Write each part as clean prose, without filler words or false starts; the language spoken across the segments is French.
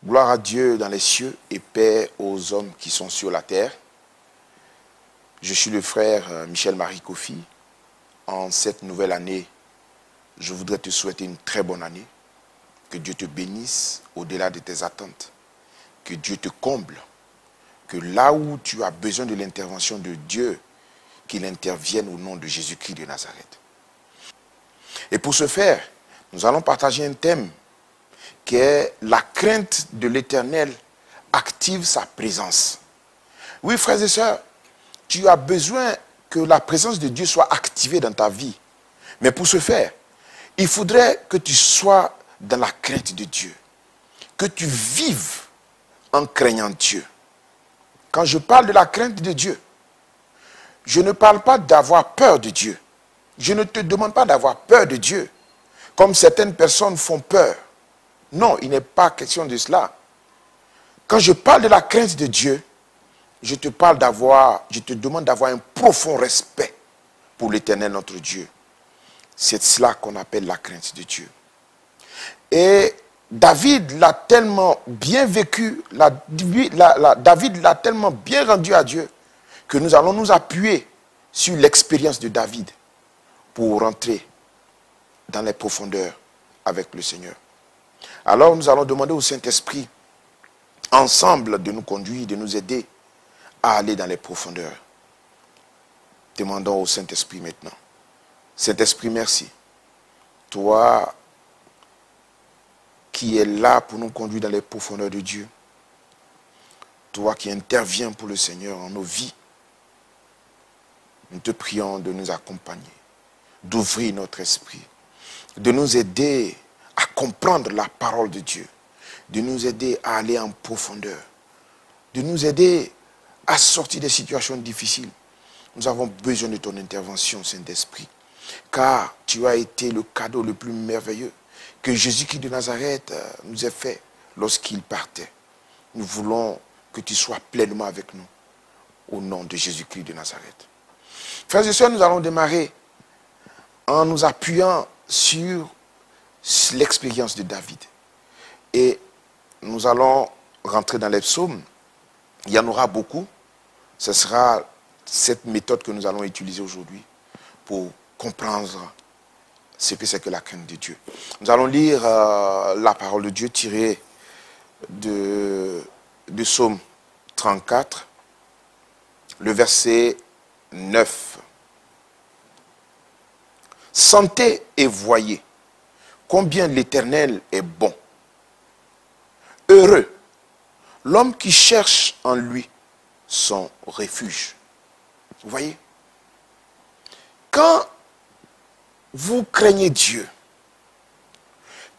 Gloire à Dieu dans les cieux et paix aux hommes qui sont sur la terre. Je suis le frère Michel-Marie Kofi. En cette nouvelle année, je voudrais te souhaiter une très bonne année. Que Dieu te bénisse au-delà de tes attentes. Que Dieu te comble. Que là où tu as besoin de l'intervention de Dieu, qu'il intervienne au nom de Jésus-Christ de Nazareth. Et pour ce faire, nous allons partager un thème qui est la crainte de l'Éternel active sa présence. Oui, frères et sœurs, tu as besoin que la présence de Dieu soit activée dans ta vie. Mais pour ce faire, il faudrait que tu sois dans la crainte de Dieu. Que tu vives en craignant Dieu. Quand je parle de la crainte de Dieu, je ne parle pas d'avoir peur de Dieu. Je ne te demande pas d'avoir peur de Dieu, comme certaines personnes font peur. Non, il n'est pas question de cela. Quand je parle de la crainte de Dieu, je te demande d'avoir un profond respect pour l'Éternel notre Dieu. C'est cela qu'on appelle la crainte de Dieu. Et David l'a tellement bien vécu, David l'a tellement bien rendu à Dieu, que nous allons nous appuyer sur l'expérience de David pour rentrer dans les profondeurs avec le Seigneur. Alors nous allons demander au Saint-Esprit ensemble de nous conduire, de nous aider à aller dans les profondeurs. Demandons au Saint-Esprit maintenant. Saint-Esprit, merci. Toi qui es là pour nous conduire dans les profondeurs de Dieu. Toi qui interviens pour le Seigneur en nos vies. Nous te prions de nous accompagner, d'ouvrir notre esprit, de nous aider à comprendre la parole de Dieu, de nous aider à aller en profondeur, de nous aider à sortir des situations difficiles. Nous avons besoin de ton intervention, Saint-Esprit, car tu as été le cadeau le plus merveilleux que Jésus-Christ de Nazareth nous ait fait lorsqu'il partait. Nous voulons que tu sois pleinement avec nous, au nom de Jésus-Christ de Nazareth. Frères et sœurs, nous allons démarrer en nous appuyant sur l'expérience de David. Et nous allons rentrer dans les psaumes. Il y en aura beaucoup. Ce sera cette méthode que nous allons utiliser aujourd'hui pour comprendre ce que c'est que la crainte de Dieu. Nous allons lire la parole de Dieu tirée de psaume 34, le verset 9. Sentez et voyez combien l'Éternel est bon. Heureux l'homme qui cherche en lui son refuge. Vous voyez? Quand vous craignez Dieu,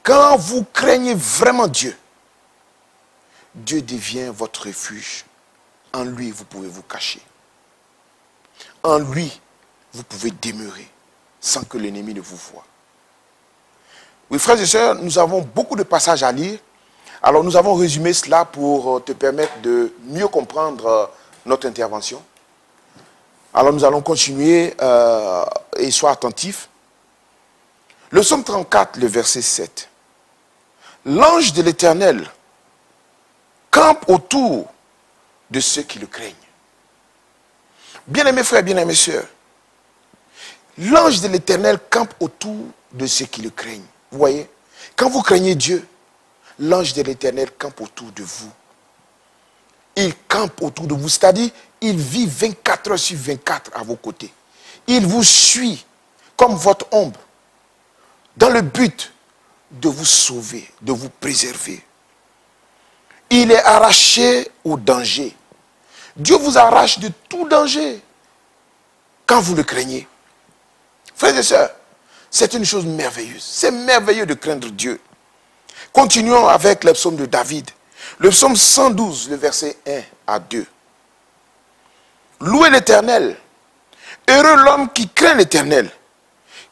quand vous craignez vraiment Dieu, Dieu devient votre refuge. En lui, vous pouvez vous cacher. En lui, vous pouvez demeurer sans que l'ennemi ne vous voie. Oui, frères et sœurs, nous avons beaucoup de passages à lire. Alors, nous avons résumé cela pour te permettre de mieux comprendre notre intervention. Alors, nous allons continuer et sois attentif. Le psaume 34, le verset 7. L'ange de l'Éternel campe autour de ceux qui le craignent. Bien-aimés frères, bien-aimés sœurs, l'ange de l'Éternel campe autour de ceux qui le craignent. Vous voyez, quand vous craignez Dieu, l'ange de l'Éternel campe autour de vous. Il campe autour de vous, c'est-à-dire, il vit 24 heures sur 24 à vos côtés. Il vous suit comme votre ombre, dans le but de vous sauver, de vous préserver. Il est arraché au danger. Dieu vous arrache de tout danger quand vous le craignez. Frères et sœurs, c'est une chose merveilleuse. C'est merveilleux de craindre Dieu. Continuons avec le psaume de David. Le psaume 112, le verset 1 à 2. Louez l'Éternel. Heureux l'homme qui craint l'Éternel,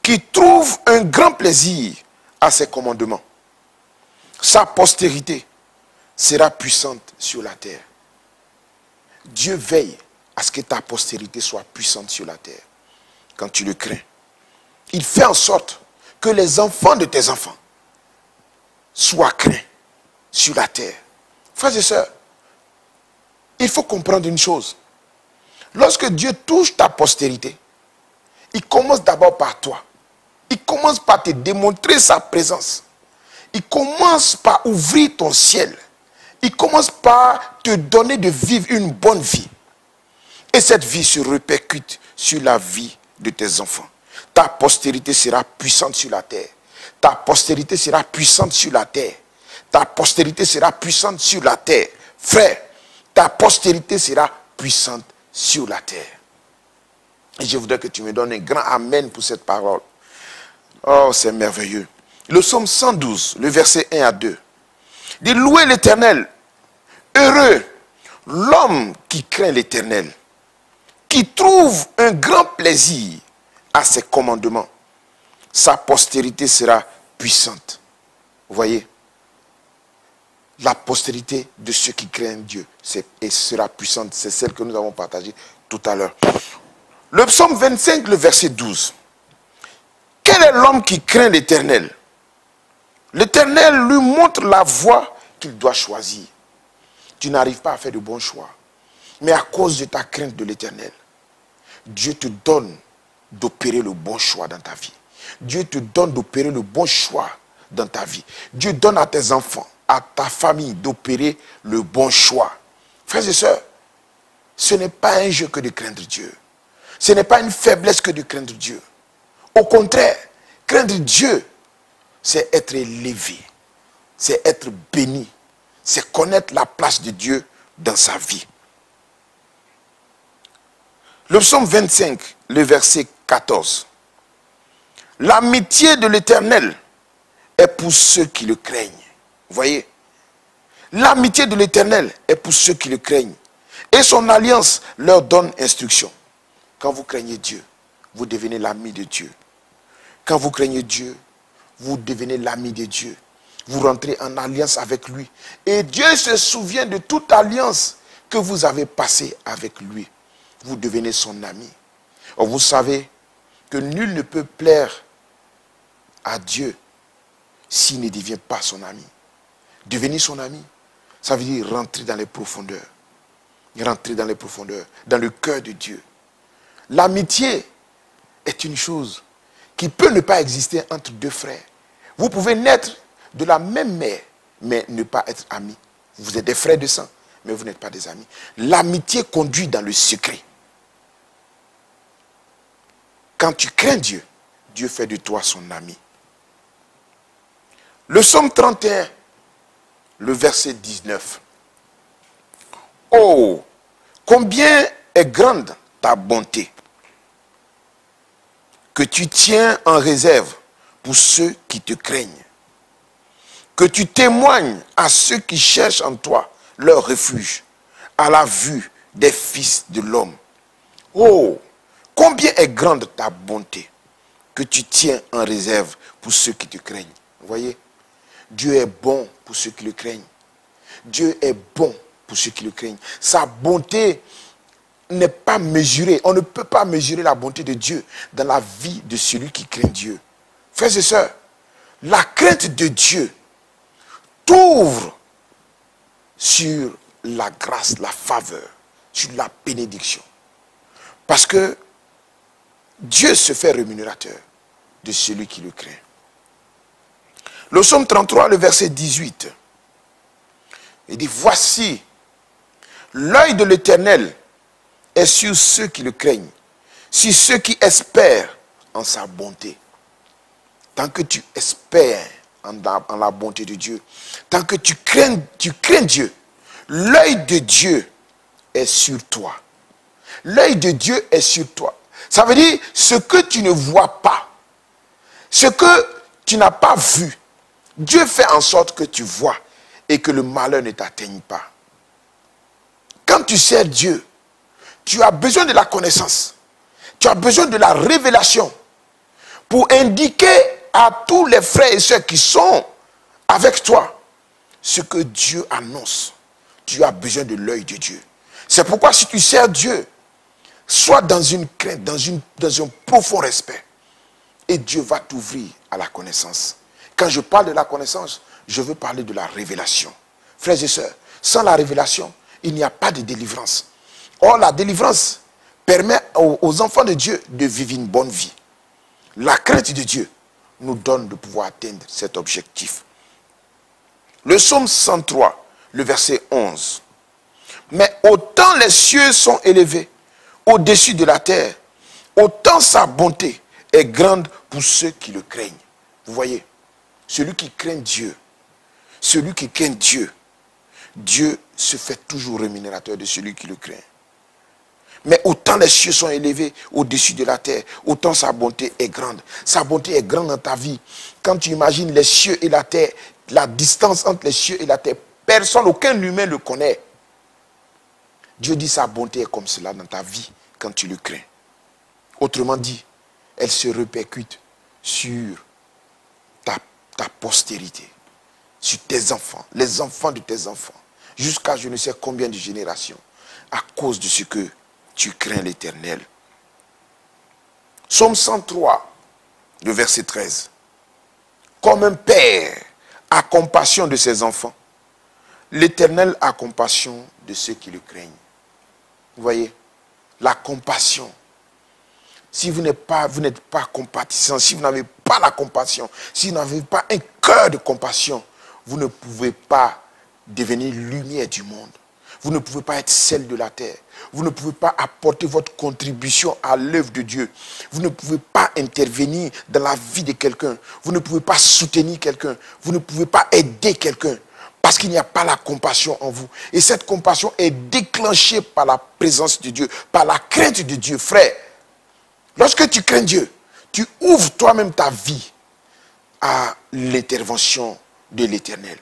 qui trouve un grand plaisir à ses commandements. Sa postérité sera puissante sur la terre. Dieu veille à ce que ta postérité soit puissante sur la terre. Quand tu le crains, il fait en sorte que les enfants de tes enfants soient craints sur la terre. Frères et sœurs, il faut comprendre une chose. Lorsque Dieu touche ta postérité, il commence d'abord par toi. Il commence par te démontrer sa présence. Il commence par ouvrir ton ciel. Il commence par te donner de vivre une bonne vie. Et cette vie se répercute sur la vie de tes enfants. Ta postérité sera puissante sur la terre. Ta postérité sera puissante sur la terre. Ta postérité sera puissante sur la terre. Frère, ta postérité sera puissante sur la terre. Et je voudrais que tu me donnes un grand amen pour cette parole. Oh, c'est merveilleux. Le psaume 112, le verset 1 à 2. Dit, louez l'Éternel. Heureux l'homme qui craint l'Éternel, qui trouve un grand plaisir à ses commandements. Sa postérité sera puissante. Vous voyez, la postérité de ceux qui craignent Dieu sera puissante. C'est celle que nous avons partagée tout à l'heure. Le psaume 25, le verset 12. Quel est l'homme qui craint l'Éternel? L'Éternel lui montre la voie qu'il doit choisir. Tu n'arrives pas à faire de bons choix. Mais à cause de ta crainte de l'Éternel, Dieu te donne d'opérer le bon choix dans ta vie. Dieu te donne d'opérer le bon choix dans ta vie. Dieu donne à tes enfants, à ta famille d'opérer le bon choix. Frères et sœurs, ce n'est pas un jeu que de craindre Dieu. Ce n'est pas une faiblesse que de craindre Dieu. Au contraire, craindre Dieu, c'est être élevé, c'est être béni, c'est connaître la place de Dieu dans sa vie. Le psaume 25, le verset 14. L'amitié de l'Éternel est pour ceux qui le craignent. Vous voyez? L'amitié de l'Éternel est pour ceux qui le craignent. Et son alliance leur donne instruction. Quand vous craignez Dieu, vous devenez l'ami de Dieu. Quand vous craignez Dieu, vous devenez l'ami de Dieu. Vous rentrez en alliance avec lui. Et Dieu se souvient de toute alliance que vous avez passée avec lui. Vous devenez son ami. Or, vous savez que nul ne peut plaire à Dieu s'il ne devient pas son ami. Devenir son ami, ça veut dire rentrer dans les profondeurs. Rentrer dans les profondeurs, dans le cœur de Dieu. L'amitié est une chose qui peut ne pas exister entre deux frères. Vous pouvez naître de la même mère, mais ne pas être amis. Vous êtes des frères de sang, mais vous n'êtes pas des amis. L'amitié conduit dans le secret. Quand tu crains Dieu, Dieu fait de toi son ami. Le psaume 31, le verset 19. Oh, combien est grande ta bonté, que tu tiens en réserve pour ceux qui te craignent, que tu témoignes à ceux qui cherchent en toi leur refuge, à la vue des fils de l'homme. Oh, combien est grande ta bonté, que tu tiens en réserve pour ceux qui te craignent. Vous voyez, Dieu est bon pour ceux qui le craignent. Dieu est bon pour ceux qui le craignent. Sa bonté n'est pas mesurée. On ne peut pas mesurer la bonté de Dieu dans la vie de celui qui craint Dieu. Frères et sœurs, la crainte de Dieu t'ouvre sur la grâce, la faveur, sur la bénédiction. Parce que Dieu se fait rémunérateur de celui qui le craint. Le psaume 33, le verset 18. Il dit, voici, l'œil de l'Éternel est sur ceux qui le craignent, sur ceux qui espèrent en sa bonté. Tant que tu espères en la bonté de Dieu, tant que tu crains Dieu, l'œil de Dieu est sur toi. L'œil de Dieu est sur toi. Ça veut dire ce que tu ne vois pas, ce que tu n'as pas vu, Dieu fait en sorte que tu vois et que le malheur ne t'atteigne pas. Quand tu sers Dieu, tu as besoin de la connaissance. Tu as besoin de la révélation pour indiquer à tous les frères et sœurs qui sont avec toi ce que Dieu annonce. Tu as besoin de l'œil de Dieu. C'est pourquoi si tu sers Dieu, sois dans une crainte, dans un profond respect. Et Dieu va t'ouvrir à la connaissance. Quand je parle de la connaissance, je veux parler de la révélation. Frères et sœurs, sans la révélation, il n'y a pas de délivrance. Or, la délivrance permet aux enfants de Dieu de vivre une bonne vie. La crainte de Dieu nous donne de pouvoir atteindre cet objectif. Le psaume 103, le verset 11. Mais autant les cieux sont élevés au-dessus de la terre, autant sa bonté est grande pour ceux qui le craignent. Vous voyez, celui qui craint Dieu, Dieu se fait toujours rémunérateur de celui qui le craint. Mais autant les cieux sont élevés au-dessus de la terre, autant sa bonté est grande. Sa bonté est grande dans ta vie. Quand tu imagines les cieux et la terre, la distance entre les cieux et la terre, personne, aucun humain ne le connaît. Dieu dit sa bonté est comme cela dans ta vie quand tu le crains. Autrement dit, elle se répercute sur ta postérité, sur tes enfants, les enfants de tes enfants, jusqu'à je ne sais combien de générations, à cause de ce que tu crains l'Éternel. Psaume 103, le verset 13. Comme un père a compassion de ses enfants, l'Éternel a compassion de ceux qui le craignent. Vous voyez, la compassion. Si vous n'êtes pas compatissant, si vous n'avez pas la compassion, si vous n'avez pas un cœur de compassion, vous ne pouvez pas devenir lumière du monde. Vous ne pouvez pas être sel de la terre. Vous ne pouvez pas apporter votre contribution à l'œuvre de Dieu. Vous ne pouvez pas intervenir dans la vie de quelqu'un. Vous ne pouvez pas soutenir quelqu'un. Vous ne pouvez pas aider quelqu'un. Parce qu'il n'y a pas la compassion en vous. Et cette compassion est déclenchée par la présence de Dieu, par la crainte de Dieu. Frère, lorsque tu crains Dieu, tu ouvres toi-même ta vie à l'intervention de l'Éternel.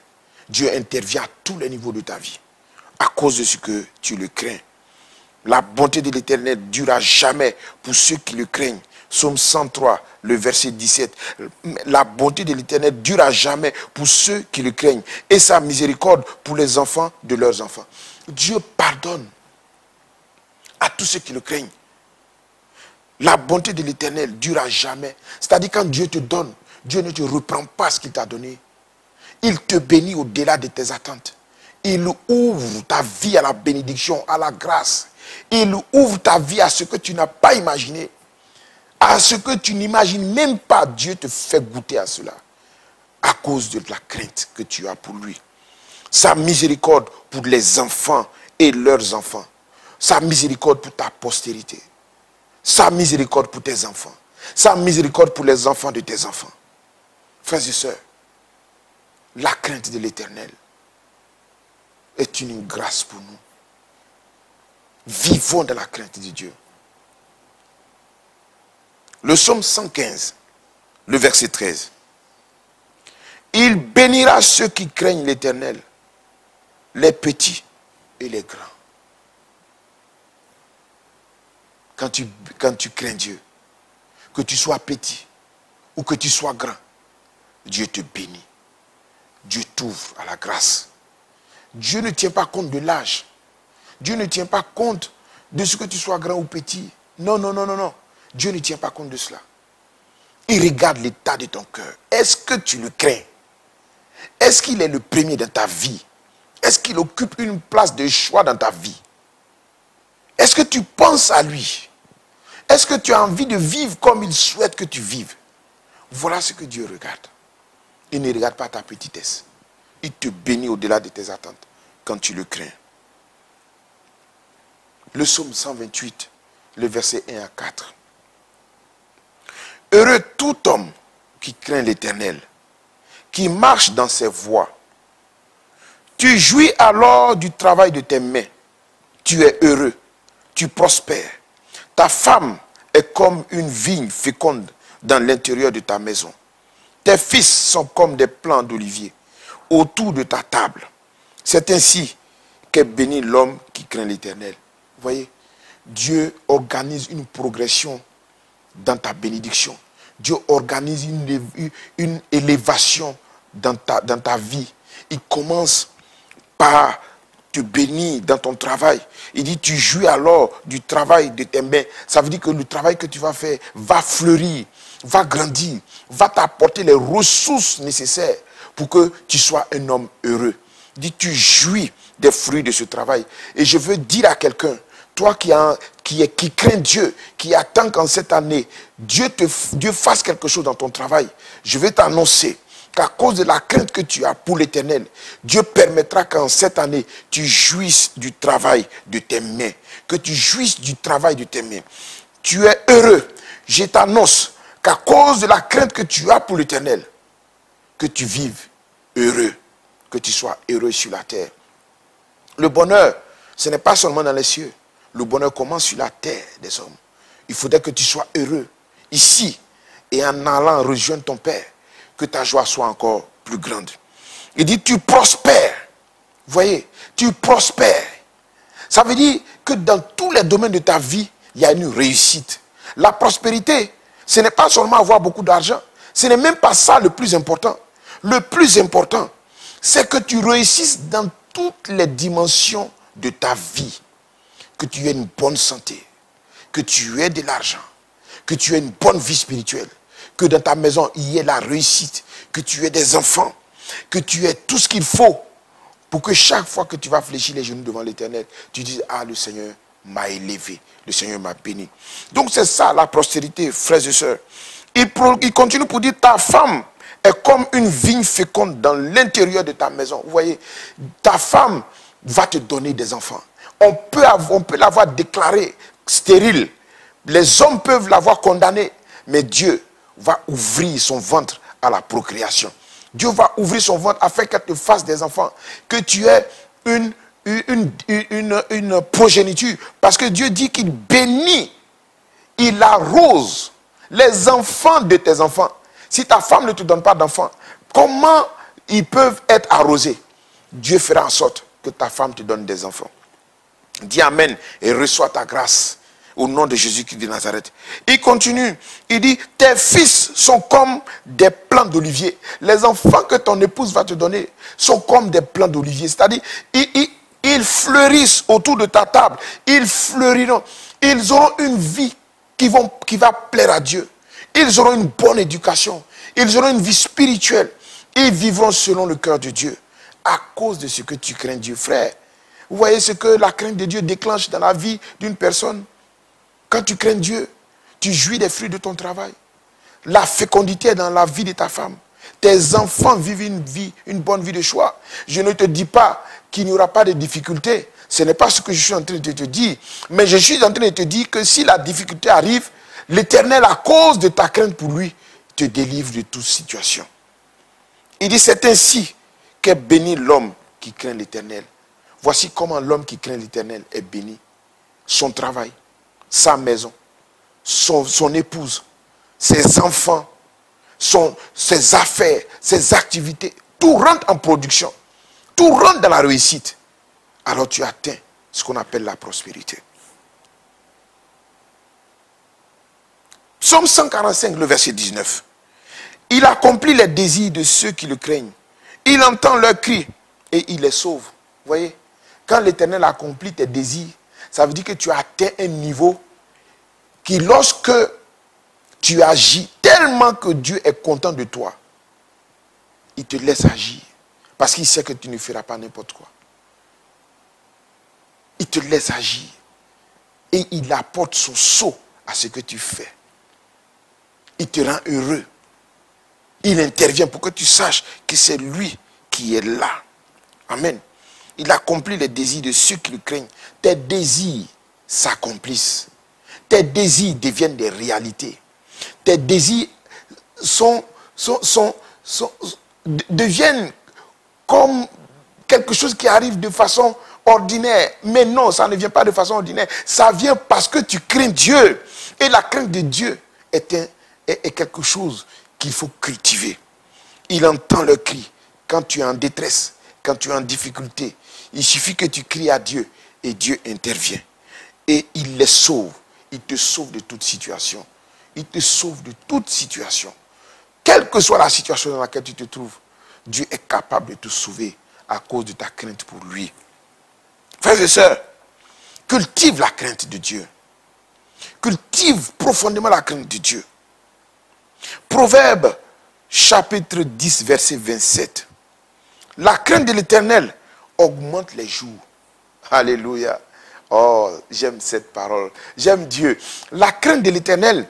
Dieu intervient à tous les niveaux de ta vie à cause de ce que tu le crains. La bonté de l'Éternel dure à jamais pour ceux qui le craignent. Psaume 103, le verset 17. La bonté de l'Éternel dure à jamais pour ceux qui le craignent. Et sa miséricorde pour les enfants de leurs enfants. Dieu pardonne à tous ceux qui le craignent. La bonté de l'Éternel dure à jamais. C'est-à-dire quand Dieu te donne, Dieu ne te reprend pas ce qu'il t'a donné. Il te bénit au-delà de tes attentes. Il ouvre ta vie à la bénédiction, à la grâce. Il ouvre ta vie à ce que tu n'as pas imaginé. À ce que tu n'imagines même pas. Dieu te fait goûter à cela. À cause de la crainte que tu as pour lui. Sa miséricorde pour les enfants et leurs enfants. Sa miséricorde pour ta postérité. Sa miséricorde pour tes enfants. Sa miséricorde pour les enfants de tes enfants. Frères et sœurs, la crainte de l'Éternel est une grâce pour nous. Vivons dans la crainte de Dieu. Le psaume 115, le verset 13. Il bénira ceux qui craignent l'Éternel, les petits et les grands. Quand tu crains Dieu, que tu sois petit ou que tu sois grand, Dieu te bénit. Dieu t'ouvre à la grâce. Dieu ne tient pas compte de l'âge. Dieu ne tient pas compte de ce que tu sois grand ou petit. Non, non, non, non, non. Dieu ne tient pas compte de cela. Il regarde l'état de ton cœur. Est-ce que tu le crains? Est-ce qu'il est le premier dans ta vie? Est-ce qu'il occupe une place de choix dans ta vie? Est-ce que tu penses à lui? Est-ce que tu as envie de vivre comme il souhaite que tu vives? Voilà ce que Dieu regarde. Il ne regarde pas ta petitesse. Il te bénit au-delà de tes attentes quand tu le crains. Le psaume 128, le verset 1 à 4. Heureux tout homme qui craint l'Éternel, qui marche dans ses voies. Tu jouis alors du travail de tes mains. Tu es heureux, tu prospères. Ta femme est comme une vigne féconde dans l'intérieur de ta maison. Tes fils sont comme des plants d'olivier autour de ta table. C'est ainsi qu'est béni l'homme qui craint l'Éternel. Vous voyez, Dieu organise une progression dans ta bénédiction. Dieu organise une élévation dans ta vie. Il commence par te bénir dans ton travail. Il dit, tu jouis alors du travail de tes mains. Ça veut dire que le travail que tu vas faire va fleurir, va grandir, va t'apporter les ressources nécessaires pour que tu sois un homme heureux. Dis, tu jouis des fruits de ce travail. Et je veux dire à quelqu'un, toi qui crains Dieu, qui attend qu'en cette année, Dieu fasse quelque chose dans ton travail, je vais t'annoncer qu'à cause de la crainte que tu as pour l'Éternel, Dieu permettra qu'en cette année, tu jouisses du travail de tes mains. Que tu jouisses du travail de tes mains. Tu es heureux. Je t'annonce qu'à cause de la crainte que tu as pour l'Éternel, que tu vives heureux, que tu sois heureux sur la terre. Le bonheur, ce n'est pas seulement dans les cieux. Le bonheur commence sur la terre des hommes. Il faudrait que tu sois heureux ici et en allant rejoindre ton Père, que ta joie soit encore plus grande. Il dit, tu prospères. Vous voyez, tu prospères. Ça veut dire que dans tous les domaines de ta vie, il y a une réussite. La prospérité, ce n'est pas seulement avoir beaucoup d'argent. Ce n'est même pas ça le plus important. Le plus important, c'est que tu réussisses dans toutes les dimensions de ta vie. Que tu aies une bonne santé, que tu aies de l'argent, que tu aies une bonne vie spirituelle, que dans ta maison, il y ait la réussite, que tu aies des enfants, que tu aies tout ce qu'il faut pour que chaque fois que tu vas fléchir les genoux devant l'Éternel, tu dises, ah, le Seigneur m'a élevé, le Seigneur m'a béni. Donc c'est ça la prospérité, frères et sœurs. Il continue pour dire, ta femme est comme une vigne féconde dans l'intérieur de ta maison. Vous voyez, ta femme va te donner des enfants. On peut l'avoir déclarée stérile. Les hommes peuvent l'avoir condamnée. Mais Dieu va ouvrir son ventre à la procréation. Dieu va ouvrir son ventre afin qu'elle te fasse des enfants. Que tu aies une progéniture. Parce que Dieu dit qu'il bénit, il arrose les enfants de tes enfants. Si ta femme ne te donne pas d'enfants, comment ils peuvent être arrosés? Dieu fera en sorte que ta femme te donne des enfants. Dis amen et reçois ta grâce au nom de Jésus-Christ de Nazareth. Il continue, il dit, tes fils sont comme des plants d'olivier. Les enfants que ton épouse va te donner sont comme des plants d'olivier. C'est-à-dire, ils fleurissent autour de ta table. Ils fleuriront. Ils auront une vie qui va plaire à Dieu. Ils auront une bonne éducation. Ils auront une vie spirituelle. Ils vivront selon le cœur de Dieu. À cause de ce que tu crains Dieu, frère. Vous voyez ce que la crainte de Dieu déclenche dans la vie d'une personne. Quand tu crains Dieu, tu jouis des fruits de ton travail. La fécondité est dans la vie de ta femme. Tes enfants vivent une bonne vie de choix. Je ne te dis pas qu'il n'y aura pas de difficultés. Ce n'est pas ce que je suis en train de te dire. Mais je suis en train de te dire que si la difficulté arrive, l'Éternel, à cause de ta crainte pour lui, te délivre de toute situation. Il dit, c'est ainsi qu'est béni l'homme qui craint l'Éternel. Voici comment l'homme qui craint l'Éternel est béni. Son travail, sa maison, son épouse, ses enfants, ses affaires, ses activités, tout rentre en production. Tout rentre dans la réussite. Alors tu atteins ce qu'on appelle la prospérité. Psaume 145, le verset 19. Il accomplit les désirs de ceux qui le craignent. Il entend leurs cris et il les sauve. Vous voyez, quand l'Éternel accomplit tes désirs, ça veut dire que tu as atteint un niveau qui, lorsque tu agis tellement que Dieu est content de toi, il te laisse agir. Parce qu'il sait que tu ne feras pas n'importe quoi. Il te laisse agir. Et il apporte son sceau à ce que tu fais. Il te rend heureux. Il intervient pour que tu saches que c'est lui qui est là. Amen. Il accomplit les désirs de ceux qui le craignent. Tes désirs s'accomplissent. Tes désirs deviennent des réalités. Tes désirs deviennent comme quelque chose qui arrive de façon ordinaire. Mais non, ça ne vient pas de façon ordinaire. Ça vient parce que tu crains Dieu. Et la crainte de Dieu est quelque chose qu'il faut cultiver. Il entend le cri. Quand tu es en détresse, quand tu es en difficulté, il suffit que tu cries à Dieu et Dieu intervient. Et il les sauve. Il te sauve de toute situation. Il te sauve de toute situation. Quelle que soit la situation dans laquelle tu te trouves, Dieu est capable de te sauver à cause de ta crainte pour lui. Frères et sœurs, cultive la crainte de Dieu. Cultive profondément la crainte de Dieu. Proverbe chapitre 10, verset 27. La crainte de l'Éternel augmente les jours. Alléluia. Oh, j'aime cette parole. J'aime Dieu. La crainte de l'Éternel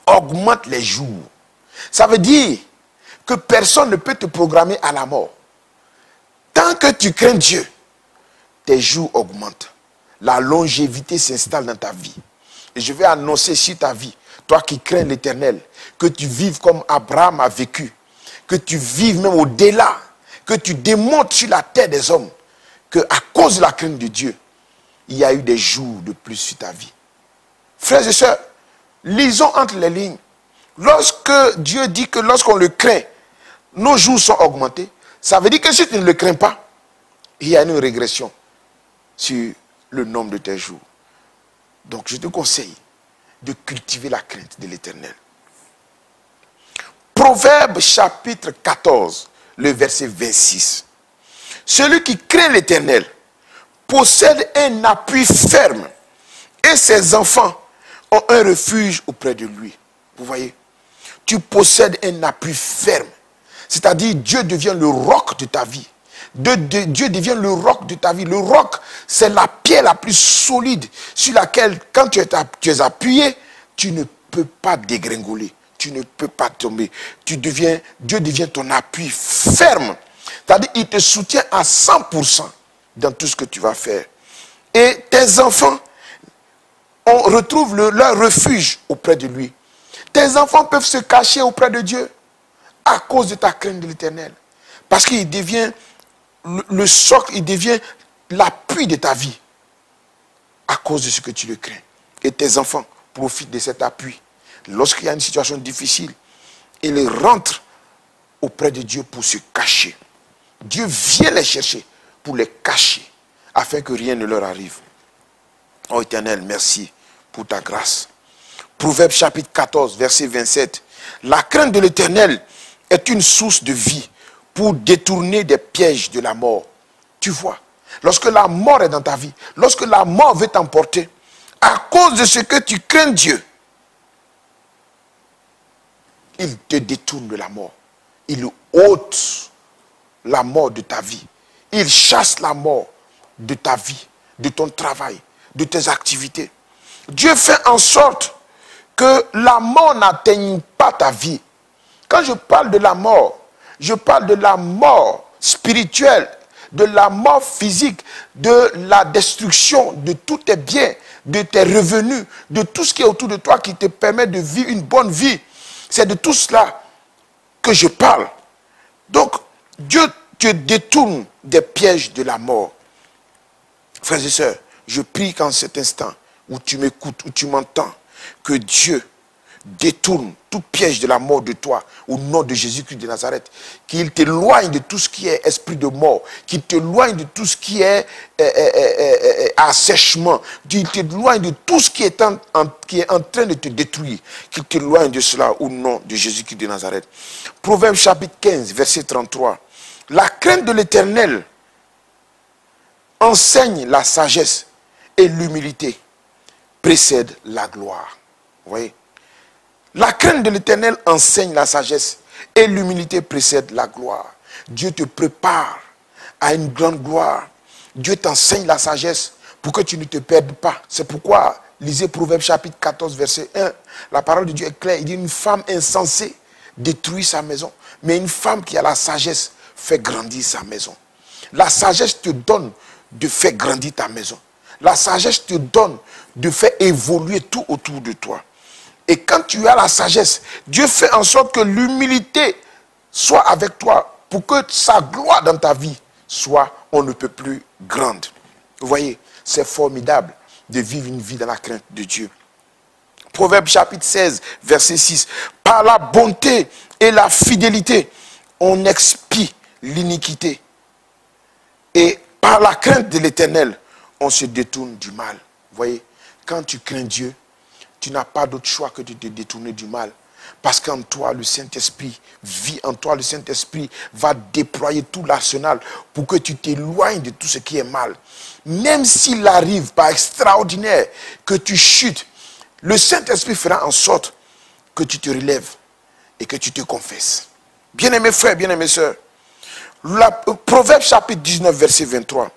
augmente les jours. Ça veut dire que personne ne peut te programmer à la mort. Tant que tu crains Dieu, tes jours augmentent. La longévité s'installe dans ta vie. Et je vais annoncer sur ta vie, toi qui crains l'Éternel, que tu vives comme Abraham a vécu, que tu vives même au-delà, que tu démontres sur la terre des hommes que à cause de la crainte de Dieu, il y a eu des jours de plus sur ta vie. Frères et sœurs, lisons entre les lignes. Lorsque Dieu dit que lorsqu'on le craint, nos jours sont augmentés, ça veut dire que si tu ne le crains pas, il y a une régression sur le nombre de tes jours. Donc je te conseille de cultiver la crainte de l'Éternel. Proverbe chapitre 14, le verset 26. Celui qui craint l'Éternel possède un appui ferme et ses enfants ont un refuge auprès de lui. Vous voyez, tu possèdes un appui ferme. C'est-à-dire Dieu devient le roc de ta vie. Dieu devient le roc de ta vie. Le roc, c'est la pierre la plus solide sur laquelle, quand tu es appuyé, tu ne peux pas dégringoler. Tu ne peux pas tomber. Dieu devient ton appui ferme. C'est-à-dire qu'il te soutient à 100% dans tout ce que tu vas faire. Et tes enfants, on retrouve leur refuge auprès de lui. Tes enfants peuvent se cacher auprès de Dieu à cause de ta crainte de l'Éternel. Parce qu'il devient le socle, il devient l'appui de ta vie à cause de ce que tu le crains. Et tes enfants profitent de cet appui. Lorsqu'il y a une situation difficile, ils rentrent auprès de Dieu pour se cacher. Dieu vient les chercher pour les cacher, afin que rien ne leur arrive. Oh Éternel, merci pour ta grâce. Proverbe chapitre 14, verset 27. La crainte de l'Éternel est une source de vie pour détourner des pièges de la mort. Tu vois, lorsque la mort est dans ta vie, lorsque la mort veut t'emporter, à cause de ce que tu crains Dieu, il te détourne de la mort. Il ôte la mort de ta vie. Il chasse la mort de ta vie, de ton travail, de tes activités. Dieu fait en sorte que la mort n'atteigne pas ta vie. Quand je parle de la mort, je parle de la mort spirituelle, de la mort physique, de la destruction de tous tes biens, de tes revenus, de tout ce qui est autour de toi qui te permet de vivre une bonne vie. C'est de tout cela que je parle. Donc, Dieu te détourne des pièges de la mort. Frères et sœurs, je prie qu'en cet instant où tu m'écoutes, où tu m'entends, que Dieu détourne tout piège de la mort de toi au nom de Jésus-Christ de Nazareth, qu'il t'éloigne de tout ce qui est esprit de mort, qu'il t'éloigne de tout ce qui est assèchement, qu'il t'éloigne de tout ce qui est en train de te détruire, qu'il t'éloigne de cela au nom de Jésus-Christ de Nazareth. Proverbe chapitre 15, verset 33. La crainte de l'Éternel enseigne la sagesse et l'humilité précède la gloire. Vous voyez? La crainte de l'Éternel enseigne la sagesse et l'humilité précède la gloire. Dieu te prépare à une grande gloire. Dieu t'enseigne la sagesse pour que tu ne te perdes pas. C'est pourquoi, lisez Proverbe chapitre 14, verset 1. La parole de Dieu est claire. Il dit, une femme insensée détruit sa maison. Mais une femme qui a la sagesse fait grandir sa maison. La sagesse te donne de faire grandir ta maison. La sagesse te donne de faire évoluer tout autour de toi. Et quand tu as la sagesse, Dieu fait en sorte que l'humilité soit avec toi pour que sa gloire dans ta vie soit on ne peut plus grande. Vous voyez, c'est formidable de vivre une vie dans la crainte de Dieu. Proverbe chapitre 16, verset 6. Par la bonté et la fidélité, on expie l'iniquité. Et par la crainte de l'Éternel, on se détourne du mal. Vous voyez, quand tu crains Dieu, tu n'as pas d'autre choix que de te détourner du mal. Parce qu'en toi, le Saint-Esprit vit en toi. Le Saint-Esprit va déployer tout l'arsenal pour que tu t'éloignes de tout ce qui est mal. Même s'il arrive par extraordinaire que tu chutes, le Saint-Esprit fera en sorte que tu te relèves et que tu te confesses. Bien-aimés frères, bien-aimés sœurs, Proverbe chapitre 19, verset 23.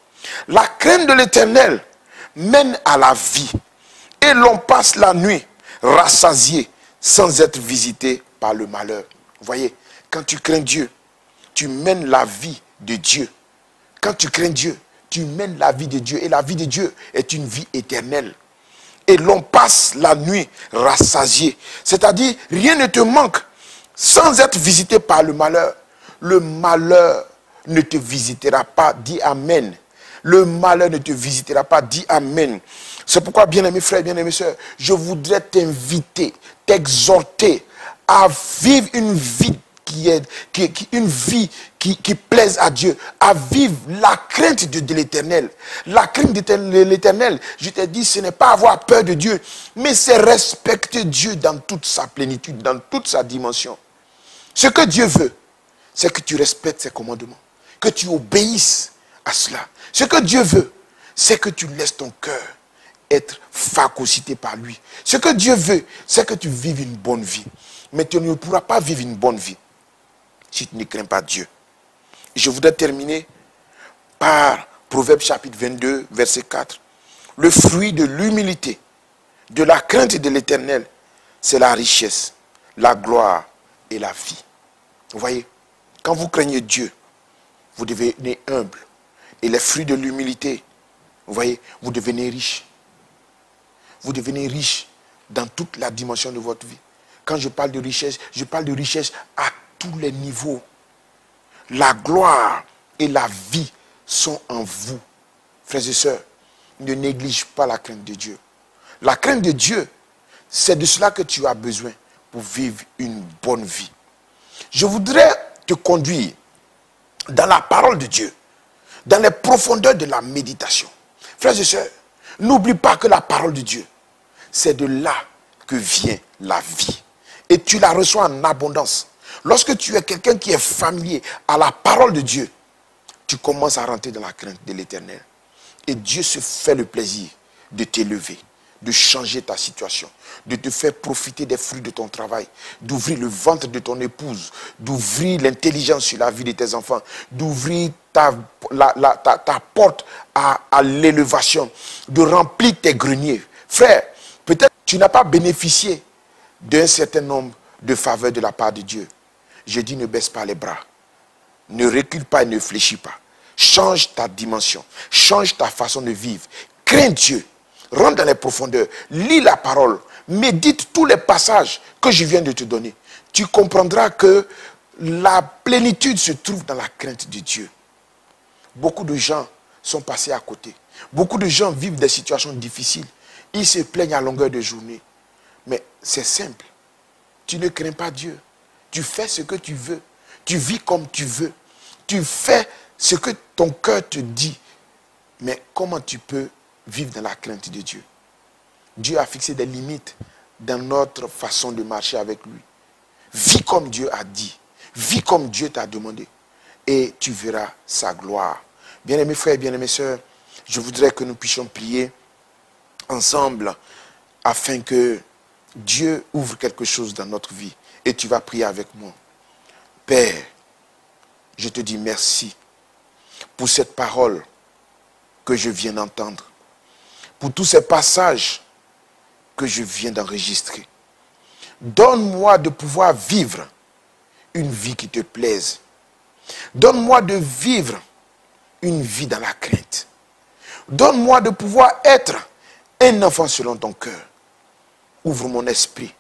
La crainte de l'Éternel mène à la vie, et l'on passe la nuit rassasié sans être visité par le malheur. Vous voyez, quand tu crains Dieu, tu mènes la vie de Dieu. Quand tu crains Dieu, tu mènes la vie de Dieu. Et la vie de Dieu est une vie éternelle. Et l'on passe la nuit rassasié. C'est-à-dire, rien ne te manque sans être visité par le malheur. Le malheur ne te visitera pas. Dis Amen. Le malheur ne te visitera pas. Dis Amen. C'est pourquoi, bien-aimés frères, bien-aimés sœurs, je voudrais t'inviter, t'exhorter à vivre une vie qui plaise à Dieu, à vivre la crainte de l'Éternel. La crainte de l'Éternel, je te dis, ce n'est pas avoir peur de Dieu, mais c'est respecter Dieu dans toute sa plénitude, dans toute sa dimension. Ce que Dieu veut, c'est que tu respectes ses commandements, que tu obéisses à cela. Ce que Dieu veut, c'est que tu laisses ton cœur être phagocyté par lui. Ce que Dieu veut, c'est que tu vives une bonne vie. Mais tu ne pourras pas vivre une bonne vie si tu ne crains pas Dieu. Et je voudrais terminer par Proverbe chapitre 22, verset 4. Le fruit de l'humilité, de la crainte de l'Éternel, c'est la richesse, la gloire et la vie. Vous voyez, quand vous craignez Dieu, vous devenez humble. Et les fruits de l'humilité, vous voyez, vous devenez riche. Vous devenez riche dans toute la dimension de votre vie. Quand je parle de richesse à tous les niveaux. La gloire et la vie sont en vous. Frères et sœurs, ne néglige pas la crainte de Dieu. La crainte de Dieu, c'est de cela que tu as besoin pour vivre une bonne vie. Je voudrais te conduire dans la parole de Dieu, dans les profondeurs de la méditation. Frères et sœurs, n'oublie pas que la parole de Dieu, c'est de là que vient la vie. Et tu la reçois en abondance. Lorsque tu es quelqu'un qui est familier à la parole de Dieu, tu commences à rentrer dans la crainte de l'Éternel. Et Dieu se fait le plaisir de t'élever, de changer ta situation, de te faire profiter des fruits de ton travail, d'ouvrir le ventre de ton épouse, d'ouvrir l'intelligence sur la vie de tes enfants, d'ouvrir ta porte à l'élévation, de remplir tes greniers. Frère, peut-être que tu n'as pas bénéficié d'un certain nombre de faveurs de la part de Dieu. Je dis, ne baisse pas les bras. Ne recule pas et ne fléchis pas. Change ta dimension. Change ta façon de vivre. Crains Dieu. Rentre dans les profondeurs. Lis la parole. Médite tous les passages que je viens de te donner. Tu comprendras que la plénitude se trouve dans la crainte de Dieu. Beaucoup de gens sont passés à côté. Beaucoup de gens vivent des situations difficiles. Ils se plaignent à longueur de journée. Mais c'est simple. Tu ne crains pas Dieu. Tu fais ce que tu veux. Tu vis comme tu veux. Tu fais ce que ton cœur te dit. Mais comment tu peux vivre dans la crainte de Dieu? Dieu a fixé des limites dans notre façon de marcher avec lui. Vis comme Dieu a dit. Vis comme Dieu t'a demandé. Et tu verras sa gloire. Bien-aimés frères, bien-aimées sœurs, je voudrais que nous puissions prier ensemble afin que Dieu ouvre quelque chose dans notre vie. Et tu vas prier avec moi. Père, je te dis merci pour cette parole que je viens d'entendre. Pour tous ces passages que je viens d'enregistrer. Donne-moi de pouvoir vivre une vie qui te plaise. Donne-moi de vivre une vie dans la crainte. Donne-moi de pouvoir être un enfant selon ton cœur. Ouvre mon esprit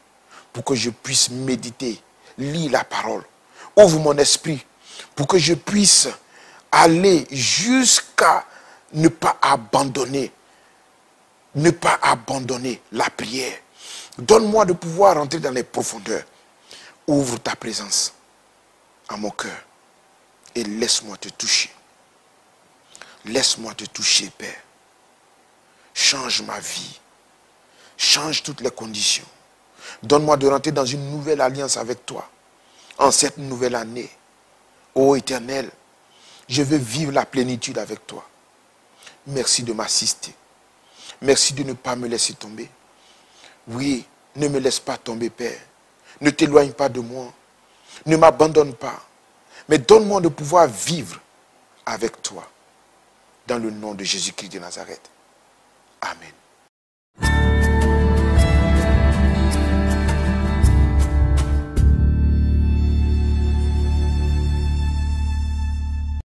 pour que je puisse méditer, lire la parole. Ouvre mon esprit pour que je puisse aller jusqu'à ne pas abandonner la prière. Donne-moi de pouvoir entrer dans les profondeurs. Ouvre ta présence à mon cœur et laisse-moi te toucher. Laisse-moi te toucher, Père. Change ma vie. Change toutes les conditions. Donne-moi de rentrer dans une nouvelle alliance avec toi. En cette nouvelle année. Ô Éternel, je veux vivre la plénitude avec toi. Merci de m'assister. Merci de ne pas me laisser tomber. Oui, ne me laisse pas tomber, Père. Ne t'éloigne pas de moi. Ne m'abandonne pas. Mais donne-moi de pouvoir vivre avec toi. Dans le nom de Jésus-Christ de Nazareth. Amen.